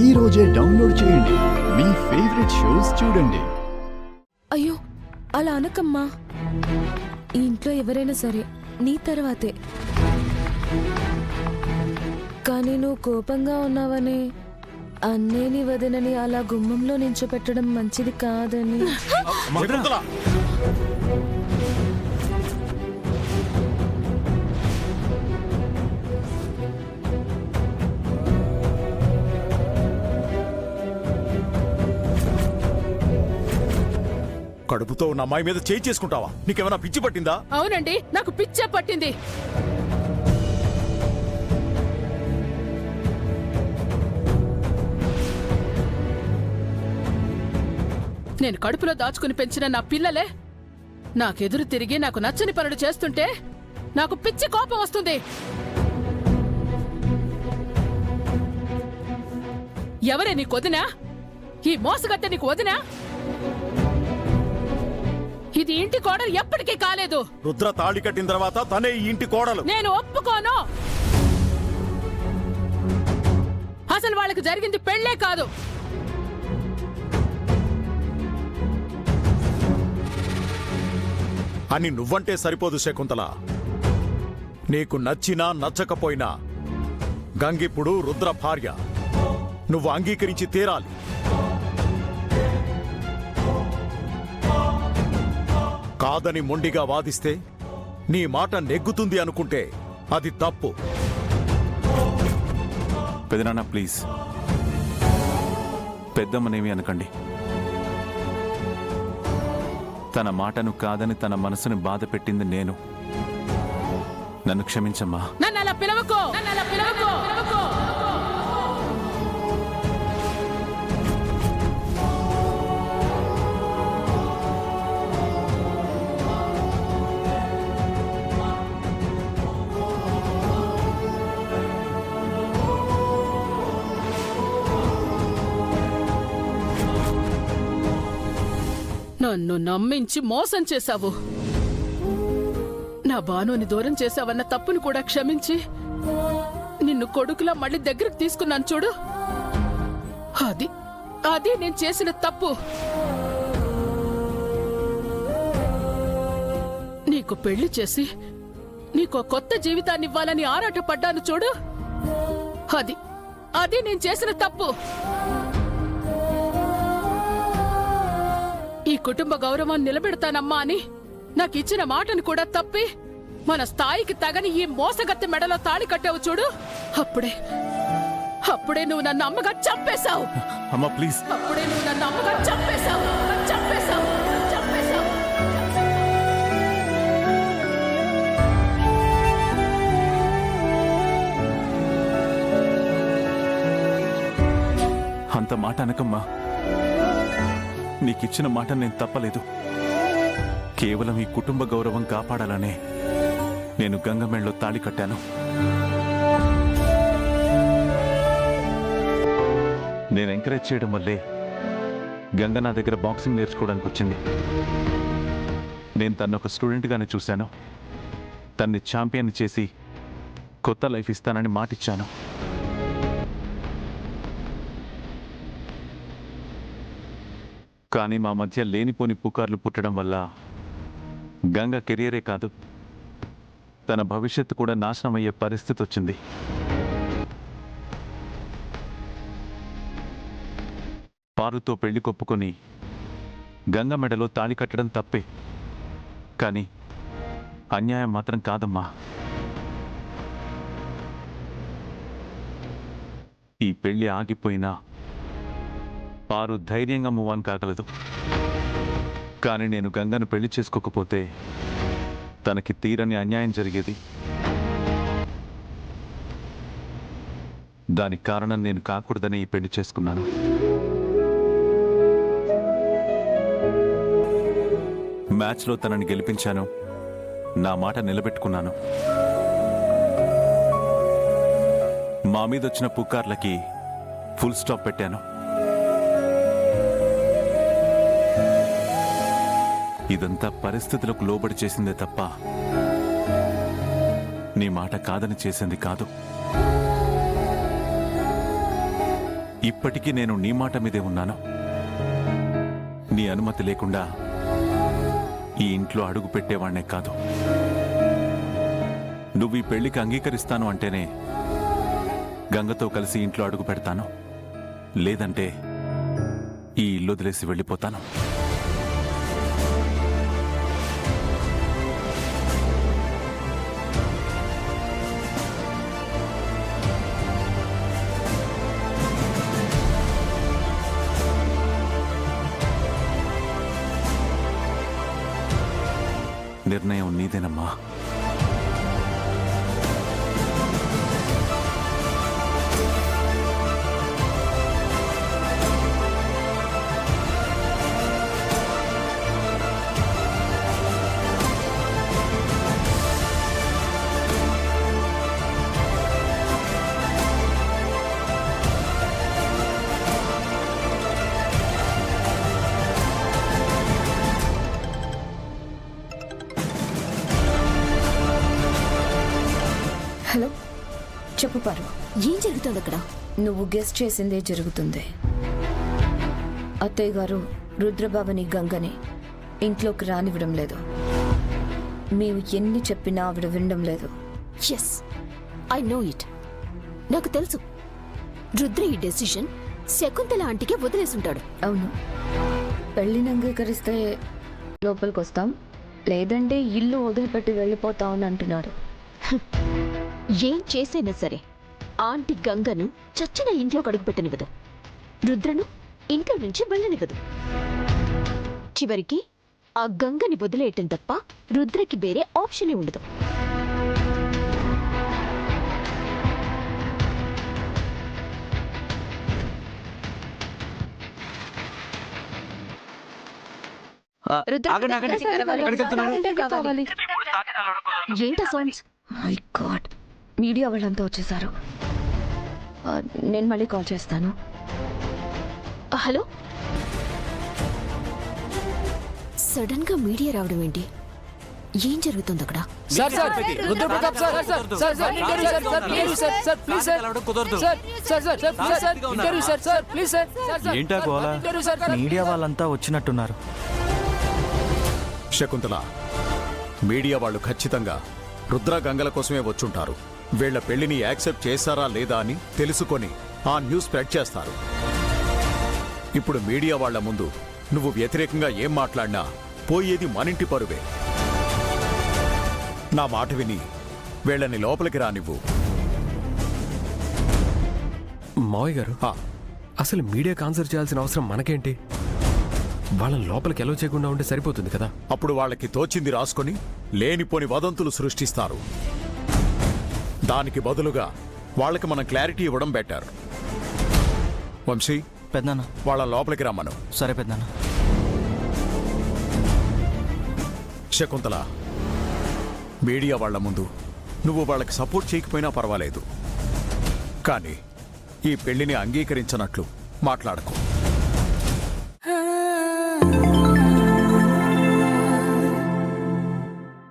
ఈ రోజే డౌన్లోడ్ చేయండి. మీ ఫేవరెట్ షోస్ చూడండి. అయ్యో అలా అనకమ్మా. ఈ ఇంట్లో ఎవరైనా సరే నీ తర్వాతే. కానీ నువ్వు కోపంగా ఉన్నావని అన్నేని వదినని అలా గుమ్మంలో నించోపెట్టడం మంచిది కాదని. కడుపుతో ఉన్న అమ్మాయి మీద చేయి చేసుకుంటావా? నీకేమైనా పిచ్చి పట్టిందా? అవునండి, నాకు పిచ్చే పట్టింది. నేను కడుపులో దాచుకుని పెంచిన నా పిల్లలే నాకెదురు తిరిగి నాకు నచ్చని పనులు చేస్తుంటే నాకు పిచ్చి కోపం వస్తుంది. ఎవరే నీకు వదినా? ఈ మోసగత్తె నీకు వదినా? ఇది ఇంటి కోడలు ఎప్పటికీ కాలేదు. రుద్ర తాళి కట్టిన తర్వాత తనే ఈ ఇంటి కోడలు. నేను ఒప్పుకోను. అసలు వాళ్ళకి జరిగింది పెళ్లే కాదు. అని నువ్వంటే సరిపోదు శకుంతల. నీకు నచ్చినా నచ్చకపోయినా గంగిప్పుడు రుద్ర భార్య. నువ్వు అంగీకరించి తీరాలి. కాదని మొండిగా వాదిస్తే నీ మాట నెగ్గుతుంది అనుకుంటే అది తప్పు. పెదనాన్న ప్లీజ్, పెద్దమ్మనేమి అనకండి. తన మాటను కాదని తన మనసుని బాధ పెట్టింది నేను. నన్ను క్షమించమ్మా. నన్ను అలా పిలవకో. నన్ను నమ్మించి మోసం చేశావు. నా బానుని దూరం చేశావన్న తప్పును కూడా క్షమించి నిన్ను కొడుకులా మళ్ళీ దగ్గరకు తీసుకున్నాను చూడు. అది నేను చేసిన తప్పు. నీకు పెళ్లి చేసి నీకు కొత్త జీవితాన్ని ఇవ్వాలని ఆరాటపడ్డాను చూడు. అది నేను చేసిన తప్పు. ఈ కుటుంబ గౌరవాన్ని నిలబెడతానమ్మా అని నాకు ఇచ్చిన మాటను కూడా తప్పి మన స్థాయికి తగని ఈ మోసగత్తె మెడలో తాళి కట్టావు చూడు. అప్పుడే నువ్వు నన్ను అమ్మగా చంపేశావు. అమ్మా ప్లీజ్. అప్పుడే నువ్వు నన్ను అమ్మగా చంపేశావు. అంత మాట అనకమ్మా. నీకిచ్చిన మాట నేను తప్పలేదు. కేవలం ఈ కుటుంబ గౌరవం కాపాడాలనే నేను గంగమేళ్ళలో తాళి కట్టాను. నేను ఎంకరేజ్ చేయడం వల్లే గంగ నా దగ్గర బాక్సింగ్ నేర్చుకోవడానికి వచ్చింది. నేను తను ఒక స్టూడెంట్గానే చూశాను. తన్ని ఛాంపియన్ చేసి కొత్త లైఫ్ ఇస్తానని మాటిచ్చాను. కానీ మా మధ్య లేనిపోని పుకార్లు పుట్టడం వల్ల గంగ కెరియరే కాదు, తన భవిష్యత్తు కూడా నాశనం అయ్యే పరిస్థితి వచ్చింది. పారుతో పెళ్లి కొప్పుకొని గంగ మెడలో తాళి కట్టడం తప్పే, కానీ అన్యాయం మాత్రం కాదమ్మా. ఈ పెళ్లి ఆగిపోయినా పారు ధైర్యంగా మూవ్ ఆన్ కాగలదు. కానీ నేను గంగను పెళ్లి చేసుకోకపోతే తనకి తీరని అన్యాయం జరిగేది. దానికి కారణం నేను కాకూడదని ఈ పెళ్లి చేసుకున్నాను. మ్యాచ్లో తనని గెలిపించాను. నా మాట నిలబెట్టుకున్నాను. మా మీద వచ్చిన పుకార్లకి ఫుల్ స్టాప్ పెట్టాను. ఇదంతా పరిస్థితులకు లోబడి చేసిందే తప్ప నీ మాట కాదని చేసింది కాదు. ఇప్పటికీ నేను నీ మాట మీదే ఉన్నాను. నీ అనుమతి లేకుండా ఈ ఇంట్లో అడుగు పెట్టేవాణ్ణే కాదు. నువ్వు ఈ పెళ్లికి అంగీకరిస్తాను అంటేనే గంగతో కలిసి ఇంట్లో అడుగు పెడతాను. లేదంటే ఈ ఇల్లు వదిలేసి వెళ్ళిపోతాను. నిర్ణయం నీదేనమ్మా. హలో, చెప్పు పారు. ఏం జరుగుతుంది అక్కడ? నువ్వు గెస్ట్ చేసిందే జరుగుతుంది. అత్తయ్య గారు రుద్రబాబుని గంగని ఇంట్లోకి రానివ్వడం లేదు. మేము ఎన్ని చెప్పినా ఆవిడ వినడం లేదు. Yes, I know it. నాకు తెలుసు రుద్ర ఈ డెసిషన్ శకుంతల ఆంటీకే వదిలేసుంటాడు. అవును, పెళ్లిని అంగీకరిస్తే లోపలికి వస్తాం, లేదంటే ఇల్లు వదిలిపెట్టి వెళ్ళిపోతామని అంటున్నారు. ఏం చేసైనా సరే ఆంటీ గంగను చచ్చిన ఇంట్లో అడుగుపెట్టనివ్వదు, రుద్రను ఇంట్లో నుంచి వెళ్ళనివ్వదు. చివరికి ఆ గంగని వదిలేయటం తప్ప రుద్రకి వేరే ఆప్షనే ఉండదు. ఏంటా సౌండ్స్? మై గాడ్, మీడియా వాళ్ళంతా వచ్చేసారు. నేను మళ్ళీ కాల్ చేస్తాను. హలో, సడన్ గా మీడియా రావడం ఏంటి? ఏం జరుగుతుంది అక్కడ? ఏంటా గోలా? మీడియా వాళ్ళంతా వచ్చినట్టున్నారు. శకుంతల, మీడియా వాళ్ళు ఖచ్చితంగా రుద్ర గంగల కోసమే వచ్చుంటారు. వీళ్ల పెళ్లిని యాక్సెప్ట్ చేశారా లేదా అని తెలుసుకొని ఆ న్యూస్ స్ప్రెడ్ చేస్తారు. ఇప్పుడు మీడియా వాళ్ల ముందు నువ్వు వ్యతిరేకంగా ఏం మాట్లాడినా పోయేది మనింటి పరువే. నా మాట విని వీళ్ళని లోపలికి రానివ్వు. మావయ్య గారు, ఆ, అసలు మీడియాకి ఆన్సర్ చేయాల్సిన అవసరం మనకేంటి? వాళ్ళని లోపలికి ఎలా చేయకుండా ఉంటే సరిపోతుంది కదా. అప్పుడు వాళ్ళకి తోచింది రాసుకొని లేనిపోని వదంతులు సృష్టిస్తారు. దానికి బదులుగా వాళ్ళకి మనం క్లారిటీ ఇవ్వడం బెటర్. వంశీ, పెద్దనాన్న. వాళ్ళ లోపలికి రమ్మను. సరే పెద్దనాన్న. శకుంతల, మీడియా వాళ్ల ముందు నువ్వు వాళ్ళకి సపోర్ట్ చేయకపోయినా పర్వాలేదు, కానీ ఈ పెళ్లిని అంగీకరించనట్లు మాట్లాడకు.